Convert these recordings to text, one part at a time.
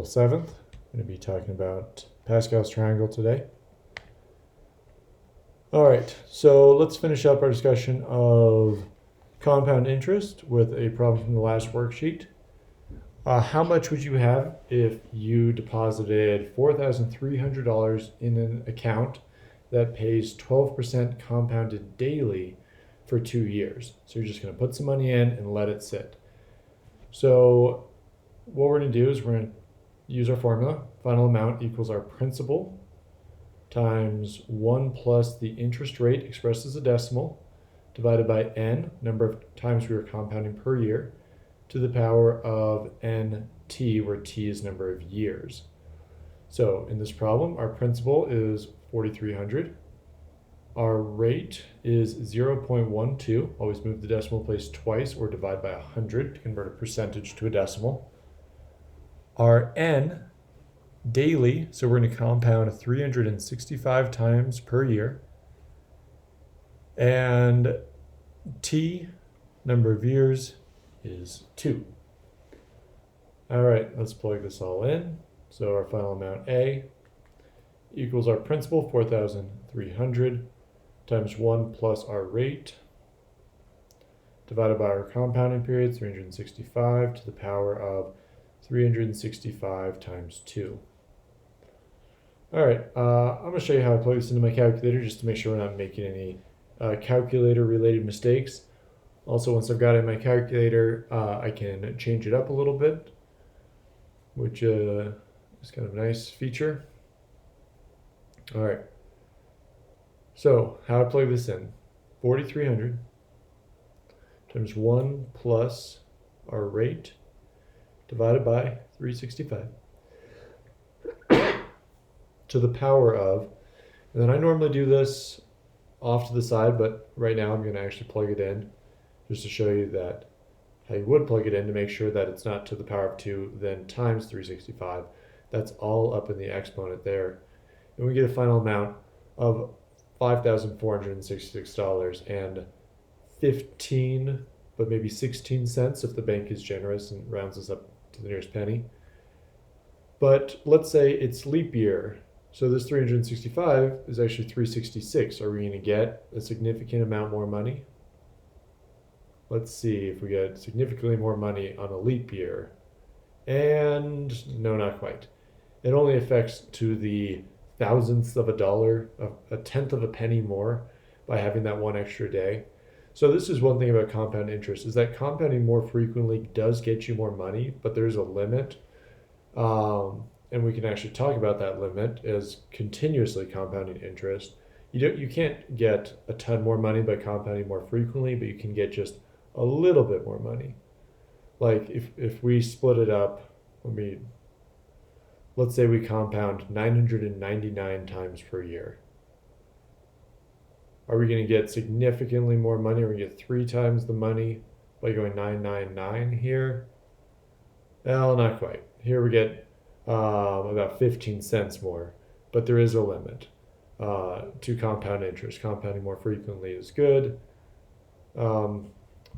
7th. I'm going to be talking about Pascal's triangle today. All right, so let's finish up our discussion of compound interest with a problem from the last worksheet. How much would you have if you deposited $4,300 in an account that pays 12% compounded daily for 2 years? So you're just going to put some money in and let it sit. So what we're going to do is we're going to use our formula. Final amount equals our principal times 1 plus the interest rate expressed as a decimal divided by n, number of times we are compounding per year, to the power of nt, where t is number of years. So in this problem, our principal is 4,300. Our rate is 0.12. Always move the decimal place twice or divide by 100 to convert a percentage to a decimal. Our n, daily, so we're going to compound 365 times per year. And t, number of years, is 2. All right, let's plug this all in. So our final amount A equals our principal, 4,300, times 1 plus our rate, divided by our compounding period, 365, to the power of 365 times 2. All right, I'm going to show you how I plug this into my calculator just to make sure we're not making any calculator-related mistakes. Also, once I've got it in my calculator, I can change it up a little bit, which is kind of a nice feature. All right, so how I plug this in: 4,300 times 1 plus our rate divided by 365 to the power of, and then I normally do this off to the side, but right now I'm going to actually plug it in just to show you that how you would plug it in to make sure that it's not to the power of 2, then times 365. That's all up in the exponent there. And we get a final amount of $5,466 and 15, but maybe 16 cents if the bank is generous and rounds us up to the nearest penny. But let's say it's leap year. So this 365 is actually 366. Are we going to get a significant amount more money? Let's see if we get significantly more money on a leap year. And no, not quite. It only affects to the thousandth of a dollar, a tenth of a penny more by having that one extra day. So this is one thing about compound interest, is that compounding more frequently does get you more money, but there's a limit. And we can actually talk about that limit as continuously compounding interest. You can't get a ton more money by compounding more frequently, but you can get just a little bit more money. Like if we split it up, let's say we compound 999 times per year. Are we going to get significantly more money? Are we going to get 3 times the money by going 999 here? Well, not quite. Here we get about 15 cents more, but there is a limit to compound interest. Compounding more frequently is good,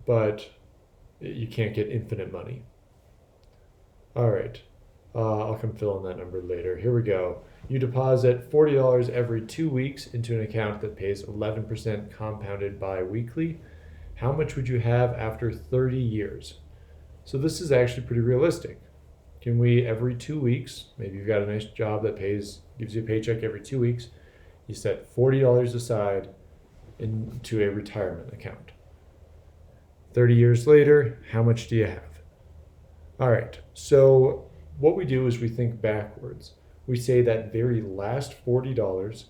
but you can't get infinite money. All right, I'll come fill in that number later. Here we go. You deposit $40 every 2 weeks into an account that pays 11% compounded bi-weekly. How much would you have after 30 years? So this is actually pretty realistic. Can we, every 2 weeks, maybe you've got a nice job that gives you a paycheck every 2 weeks, you set $40 aside into a retirement account. 30 years later, how much do you have? All right, so what we do is we think backwards. We say that very last $40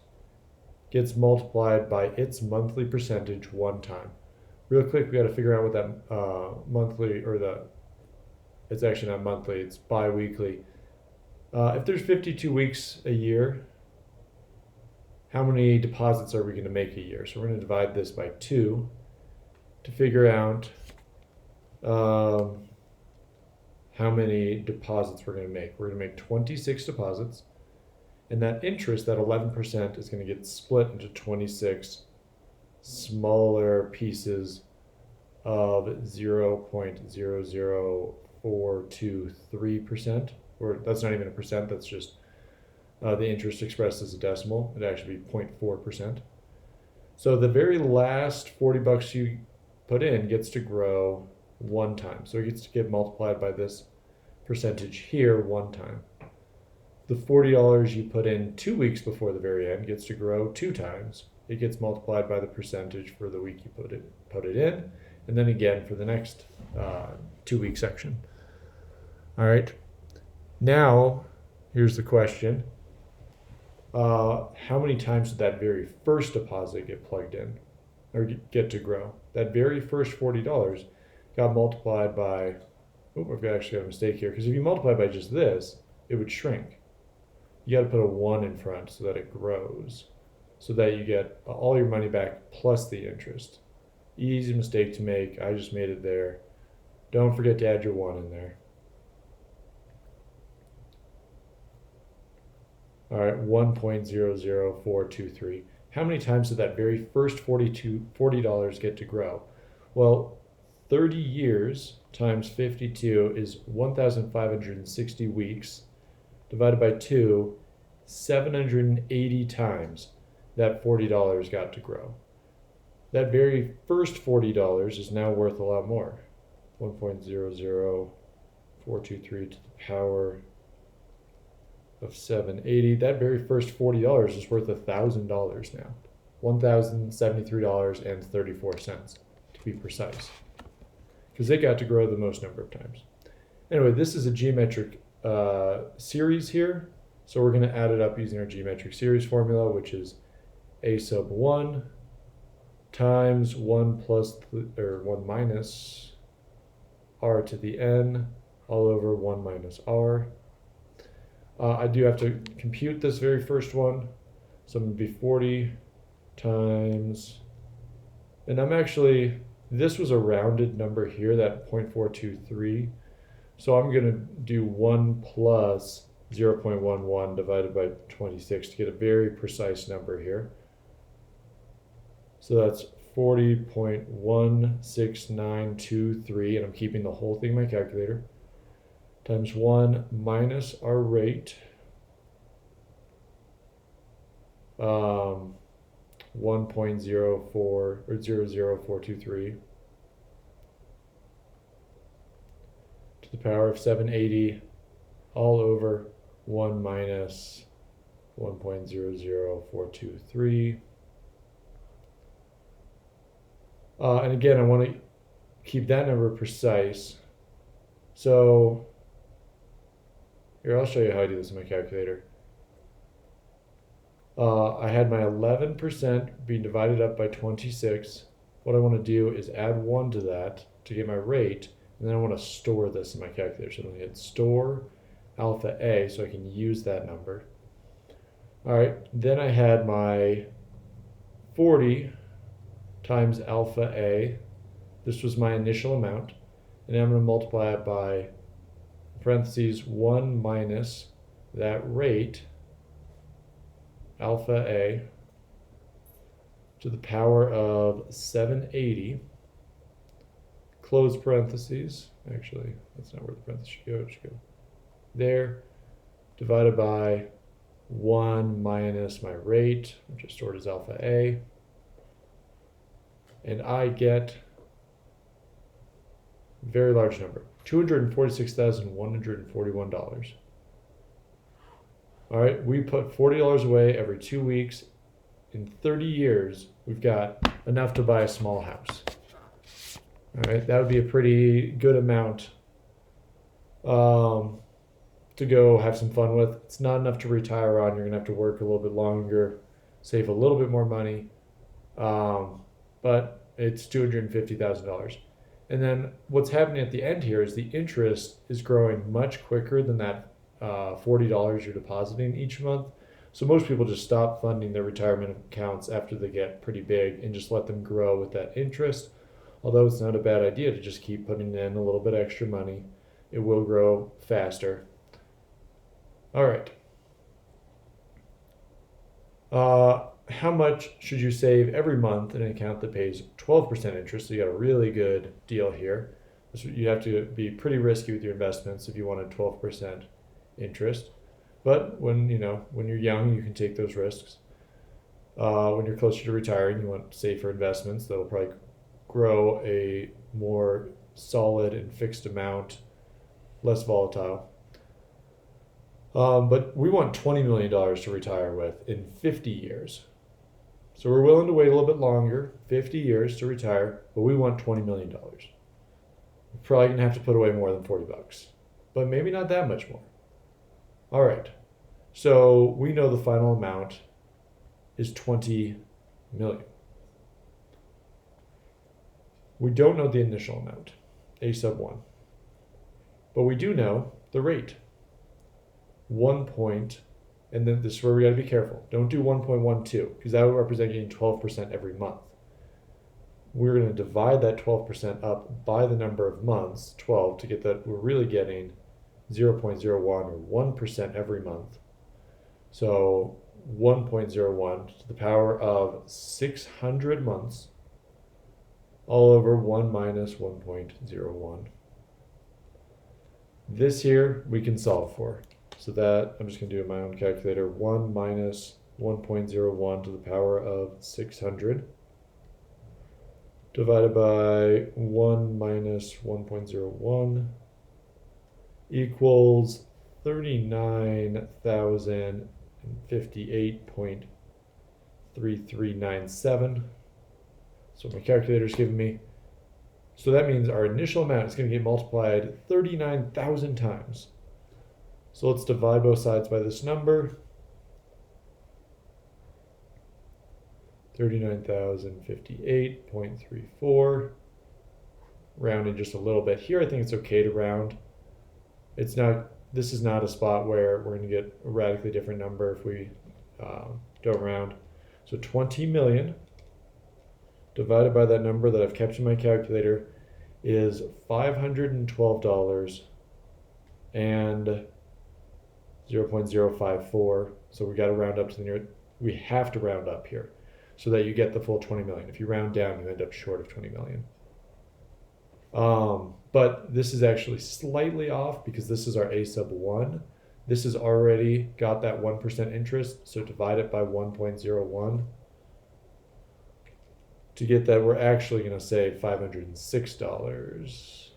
gets multiplied by its monthly percentage one time. Real quick, we got to figure out what that it's actually not monthly, it's bi-weekly. If there's 52 weeks a year, how many deposits are we going to make a year? So we're going to divide this by 2 to figure out how many deposits we're going to make. We're going to make 26 deposits, and that interest, that 11%, is going to get split into 26 smaller pieces of 0.00423%. or that's not even a percent, that's just the interest expressed as a decimal. It'd actually be 0.4%. So the very last 40 bucks you put in gets to grow one time. So it gets to get multiplied by this percentage here one time. The $40 you put in 2 weeks before the very end gets to grow two times. It gets multiplied by the percentage for the week you put it in, and then again for the next 2 week section. All right. Now, here's the question. How many times did that very first deposit get plugged in or get to grow? That very first $40 got multiplied by, I've actually got a mistake here, because if you multiply by just this, it would shrink. You got to put a 1 in front so that it grows, so that you get all your money back plus the interest. Easy mistake to make. I just made it there. Don't forget to add your 1 in there. All right, 1.00423. How many times did that very first $40 get to grow? Well, 30 years times 52 is 1,560 weeks. Divided by 2, 780 times that $40 got to grow. That very first $40 is now worth a lot more. 1.00423 to the power of 780. That very first $40 is worth $1,000 now. $1,073.34 to be precise. Because they got to grow the most number of times. Anyway, this is a geometric series here. So we're going to add it up using our geometric series formula, which is a sub 1 times 1 plus, or 1 minus r to the n all over 1 minus r. I do have to compute this very first one. So I'm going to be 40 times, and this was a rounded number here, that 0.423. So I'm going to do 1 plus 0.11 divided by 26 to get a very precise number here. So that's 40.16923, and I'm keeping the whole thing in my calculator, times 1 minus our rate, 1.04 or 00423 to the power of 780 all over 1 minus 1.00423. And again, I want to keep that number precise. So here, I'll show you how I do this in my calculator. I had my 11% being divided up by 26. What I want to do is add 1 to that to get my rate, and then I want to store this in my calculator. So I'm going to hit store alpha A so I can use that number. All right, then I had my 40 times alpha A. This was my initial amount, and I'm going to multiply it by parentheses 1 minus that rate, alpha A, to the power of 780, close parentheses. Actually, that's not where the parentheses should go. It should go there, divided by 1 minus my rate, which is stored as alpha A, and I get a very large number, $246,141. All right, we put $40 away every 2 weeks. In 30 years, we've got enough to buy a small house. All right, that would be a pretty good amount to go have some fun with. It's not enough to retire on. You're gonna have to work a little bit longer, save a little bit more money, but it's $250,000. And then what's happening at the end here is the interest is growing much quicker than that $40 you're depositing each month. So most people just stop funding their retirement accounts after they get pretty big and just let them grow with that interest. Although it's not a bad idea to just keep putting in a little bit extra money. It will grow faster. All right. How much should you save every month in an account that pays 12% interest? So you got a really good deal here. You have to be pretty risky with your investments if you wanted 12% interest. But when you're young, you can take those risks. When you're closer to retiring, you want safer investments that'll probably grow a more solid and fixed amount, less volatile. But we want $20 million to retire with in 50 years. So we're willing to wait a little bit longer, 50 years to retire, but we want $20 million. We're probably going to have to put away more than $40, but maybe not that much more. All right. So we know the final amount is 20 million. We don't know the initial amount, A sub 1. But we do know the rate. 1 point, and then this is where we got to be careful. Don't do 1.12 because that would represent getting 12% every month. We're going to divide that 12% up by the number of months, 12, to get that we're really getting 0.01 or 1% every month. So 1.01 to the power of 600 months all over 1 minus 1.01. This here we can solve for. So that, I'm just going to do it in my own calculator, 1 minus 1.01 to the power of 600 divided by 1 minus 1.01 equals 39,058.3397. So my calculator's giving me. So that means our initial amount is going to get multiplied 39,000 times. So let's divide both sides by this number. 39,058.34. Rounding just a little bit. Here I think it's okay to round. It's not. This is not a spot where we're going to get a radically different number if we don't round. So 20 million divided by that number that I've kept in my calculator is $512 and 0.054. So we got to round up to the near. We have to round up here so that you get the full 20 million. If you round down, you end up short of 20 million. But this is actually slightly off because this is our A sub 1. This has already got that 1% interest, so divide it by 1.01. To get that, we're actually going to save $506.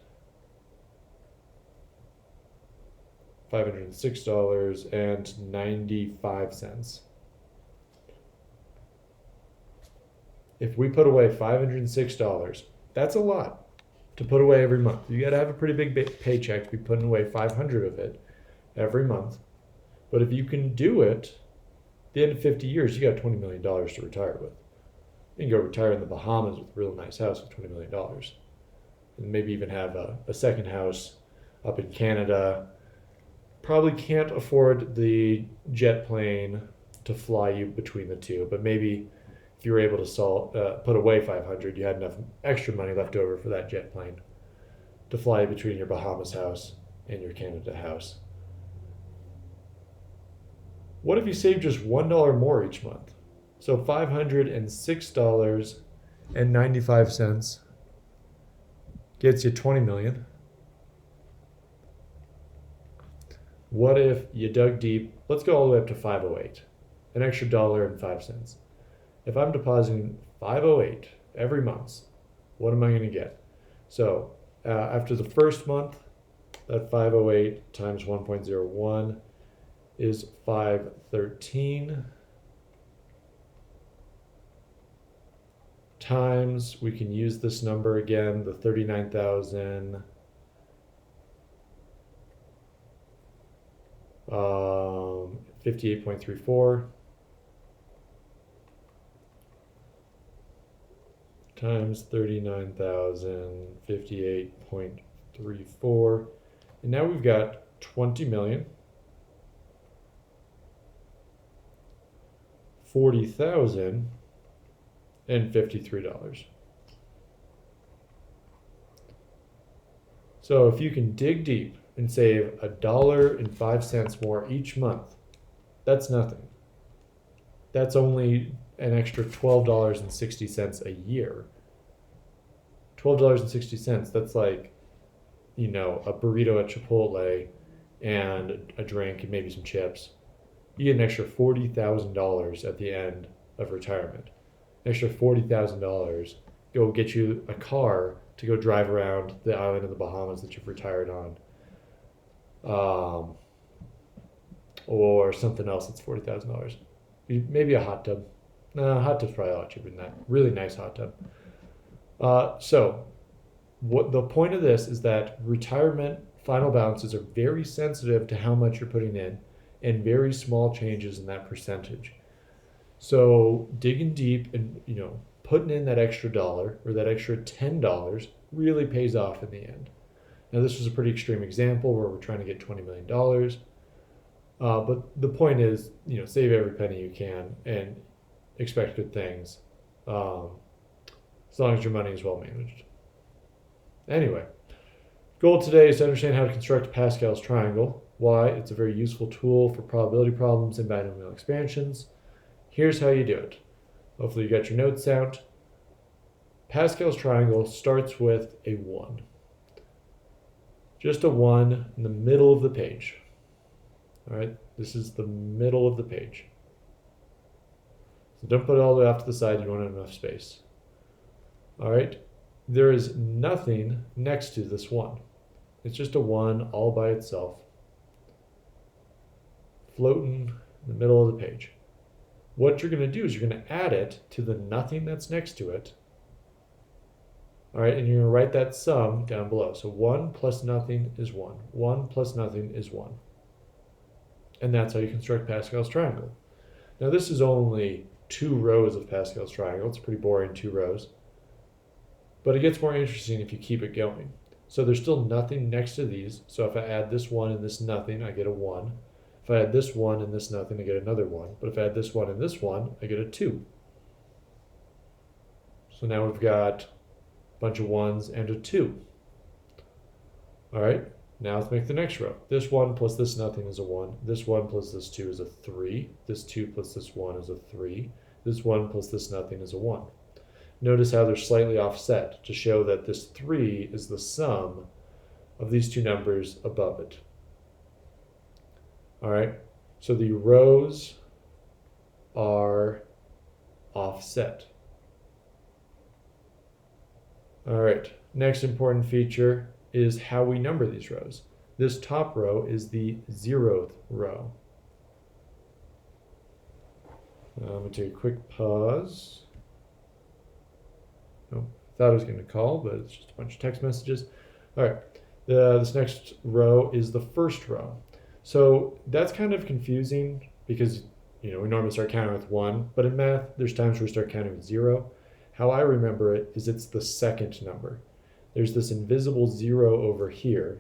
$506.95. If we put away $506, that's a lot to put away every month. You got to have a pretty big paycheck to be putting away 500 of it every month. But if you can do it, at the end of 50 years, you got $20 million to retire with. You can go retire in the Bahamas with a real nice house with $20 million. And maybe even have a second house up in Canada. Probably can't afford the jet plane to fly you between the two, but maybe if you were able to put away 500, you had enough extra money left over for that jet plane to fly between your Bahamas house and your Canada house. What if you save just $1 more each month? So $506.95 gets you 20 million. What if you dug deep? Let's go all the way up to 508, an extra $1.05. If I'm depositing 508 every month, what am I going to get? So after the first month, that 508 times 1.01 is 513 times, we can use this number again, the 39,000 58.34 times 39,058.34, and now we've got 20 million 40,000 and $53. So if you can dig deep and save $1.05 more each month, that's nothing. That's only an extra $12.60 a year. $12.60, that's like, a burrito at Chipotle and a drink and maybe some chips, you get an extra $40,000 at the end of retirement. An extra $40,000 go get you a car to go drive around the island of the Bahamas that you've retired on. Or something else that's $40,000. Maybe a hot tub. No, hot tub's probably a lot cheaper than that. Really nice hot tub. So, what the point of this is that retirement final balances are very sensitive to how much you're putting in, and very small changes in that percentage. So digging deep and putting in that extra dollar or that extra $10 really pays off in the end. Now this was a pretty extreme example where we're trying to get $20 million. But the point is, save every penny you can and expect good things, as long as your money is well managed. Anyway, goal today is to understand how to construct Pascal's triangle. Why? It's a very useful tool for probability problems and binomial expansions. Here's how you do it. Hopefully you got your notes out. Pascal's triangle starts with a 1. Just a 1 in the middle of the page. All right, this is the middle of the page. So don't put it all the way off to the side, you won't have enough space. All right, there is nothing next to this 1. It's just a 1 all by itself, floating in the middle of the page. What you're going to do is you're going to add it to the nothing that's next to it. All right, and you're going to write that sum down below. So 1 plus nothing is 1. 1 plus nothing is 1. And that's how you construct Pascal's triangle. Now this is only 2 rows of Pascal's triangle. It's pretty boring, 2 rows. But it gets more interesting if you keep it going. So there's still nothing next to these. So if I add this 1 and this nothing, I get a 1. If I add this 1 and this nothing, I get another 1. But if I add this 1 and this 1, I get a 2. So now we've got a bunch of 1s and a 2. All right, now let's make the next row. This 1 plus this nothing is a 1. This 1 plus this 2 is a 3. This 2 plus this 1 is a 3. This 1 plus this nothing is a 1. Notice how they're slightly offset to show that this 3 is the sum of these 2 numbers above it. All right, so the rows are offset. All right, next important feature is how we number these rows. This top row is the 0th row. I'm going to take a quick pause. Oh, I thought I was going to call, but it's just a bunch of text messages. All right, this next row is the first row. So that's kind of confusing because we normally start counting with 1, but in math, there's times where we start counting with 0. How I remember it is it's the second number. There's this invisible 0 over here,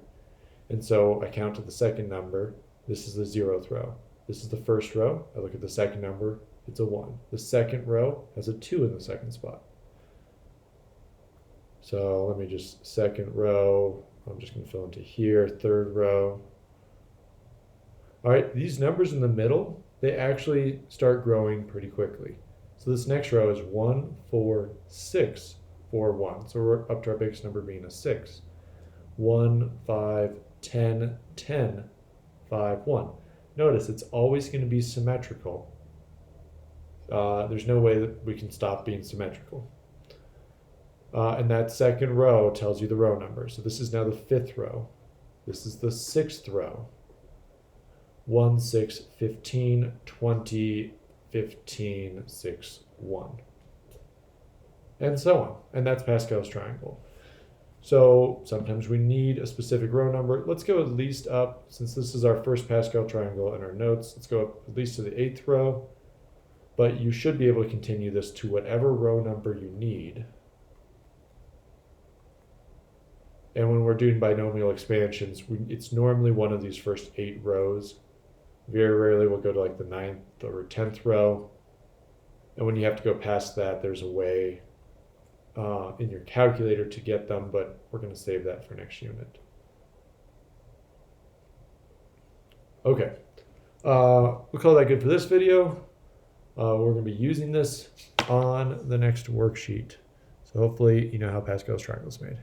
and so I count to the second number. This is the 0th row. This is the first row. I look at the second number, it's a 1. The second row has a 2 in the second spot. So let me just, second row, I'm just going to fill into here, third row. All right, these numbers in the middle, they actually start growing pretty quickly. So this next row is 1, 4, 6, 4, 1. So we're up to our biggest number being a 6. 1, 5, 10, 10, 5, 1. Notice it's always going to be symmetrical. There's no way that we can stop being symmetrical. And that second row tells you the row number. So this is now the 5th row. This is the 6th row. 1, 6, 15, 20, 15, 6, 1. And so on. And that's Pascal's triangle. So sometimes we need a specific row number. Let's go at least up, since this is our first Pascal triangle in our notes, let's go up at least to the 8th row. But you should be able to continue this to whatever row number you need. And when we're doing binomial expansions, it's normally one of these first 8 rows. Very rarely we'll go to like the 9th or 10th row. And when you have to go past that, there's a way in your calculator to get them, but we're going to save that for next unit. Okay, we'll call that good for this video. We're going to be using this on the next worksheet. So hopefully you know how Pascal's triangle is made.